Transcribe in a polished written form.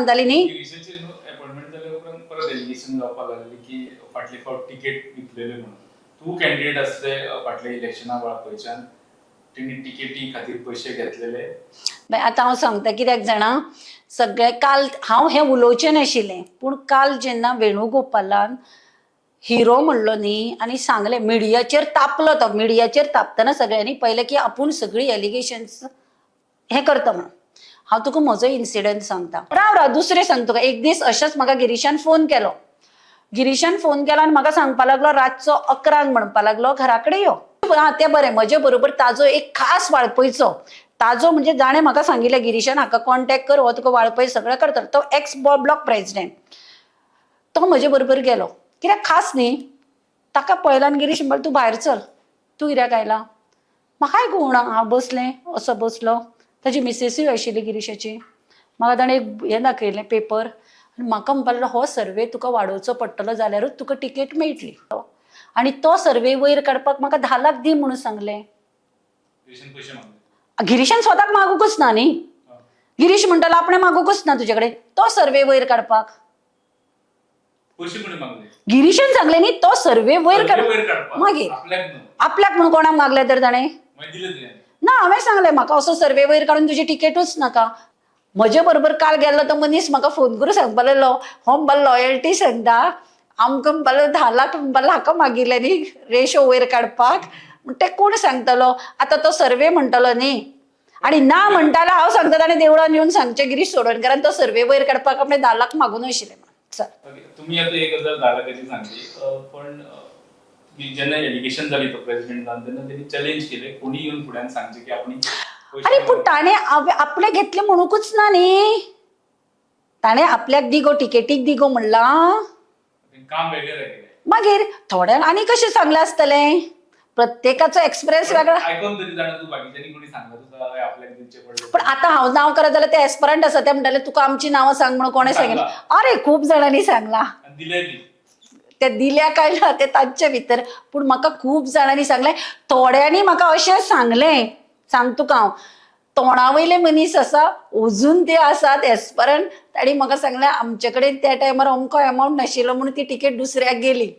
सांगताली न्ही अपॉइंटमेंट जाले उपरांत परत एलिगेशन जावपाक लागली की फाटले फावट टिकेट विकलेले म्हणून तूं कॅन्डिडेट आसले फाटल्या इलेक्शना वेळापयच्यान तेणी टिकेटी खातीर पयशे घेतलेले आतां हांव सांगता कित्याक जाणा सगळे काल हांव हें उलोवचें नाशिल्लें पूण काल जेन्ना वेणुगोपालान हिरो म्हणलो न्ही आनी सांगलें मिडियाचेर तापलो तो मिडियाचेर तापतना सगळ्यांनी पळयलें की आपूण सगळीं एलिगेशन्स हें करता म्हणून हांव तुका म्हजो इन्सिडंट सांगता राव दुसरें सांग तुका एक दीस अशेंच म्हाका गिरीशान फोन केलो आनी म्हाका सांगपा लागलो रातचो 11 म्हणपा लागलो घरा कडेन यो तें बरें म्हजे बरोबर ताजो एक खास वाळपयचो ताजो म्हणजे जाणें म्हाका सांगिल्लें गिरीशान हाका कॉन्टॅक्ट कर हो तुका वाळपय सगळें करता तो एक्स ब्लॉक प्रेसिडेंट तो म्हजे बरोबर गेलो कित्याक खास न्ही ताका पळयला आनी गिरीश म्हणपाक तूं भायर चल तूं कित्याक आयला म्हाकाय कळना हांव बसलें असो बसलो ताजी मिसेसूय आशिल्ली गिरीशाची म्हाका ताणें एक हें दाखयलें पेपर आनी म्हाका म्हणपा लागलो हो सर्वे तुका वाडोवचो पडटलो जाल्यारूच तुका टिकेट मेळटली आनी तो सर्वे वयर काडपाक म्हाका 10 लाख दी म्हणून सांगलें गिरीशान स्वताक मागूकच ना न्ही गिरीश म्हणटालो आपणें मागूकच ना तुजे कडेन तो सर्वे वयर काडपाक गिरीशान सांगलें न्ही तो सर्वे वयर काडपाक मागीर आपल्याक म्हणून कोणाक मागलें तर ताणें ना हांवें सांगलें म्हाका असो सर्वे वयर काडून तुजी टिकेटूच नाका म्हजे बरोबर काल गेल्लो तो मनीस म्हाका फोन करून सांगपा लागलो हो म्हणपा लॉयल्टी सांगता आमकां म्हणपालो 10 लाख म्हणपालो हाका मागिल्ले न्ही रेशो वयर काडपाक ते कोण सांगतलो आतां तो सर्वे म्हणटलो न्ही आनी ना म्हणटालो हांव सांगता ताणें देवळान येवन सांगचें गिरीश सोडणकरान तो सर्वे वयर काडपाक आपणें 10 लाख मागून आशिल्लें म्हणून तुम्ही आता एक गजाल 10 लाखाची सांगली पण जेन्ना एलिगेशन जाली तो प्रेसिडेंट जावन तेन्ना तेणी चॅलेंज केले कोणी येवन फुड्यान सांगचे की आपण अरे पूण ताणें आपले घेतले म्हणूकच ना न्ही ताणें आपल्याक दिगो टिकेटीक दिगो म्हणला काम वेगळें केलें मागीर थोड्यांक आनी कशें सांगलें आसतलें प्रत्येकाचो एक्सप्रेस वेगळा आयकोन तरी जाणा तूं बाकीच्यांनी कोणी सांगला तुका आपल्याक दिवचे पडले पण आतां हांव नांव करत जाल्यार ते एस्परंट आसा ते म्हणटाले तुका आमची नांवां सांग म्हणून कोणें सांगितलें अरे खूब जाणांनी सांगलां ते दिल्या काय ना ते तांचे भितर पूण म्हाका खूब जाणांनी सांगलें थोड्यांनी म्हाका अशें सांगलें सांग तुका हांव तोंडा वयले मनीस आसा अजून ते आसात एस्परंट तांणी म्हाका सांगलें आमचे कडेन त्या टायमार अमको अमावंट नाशिल्लो म्हणून ती टिकेट दुसऱ्याक गेली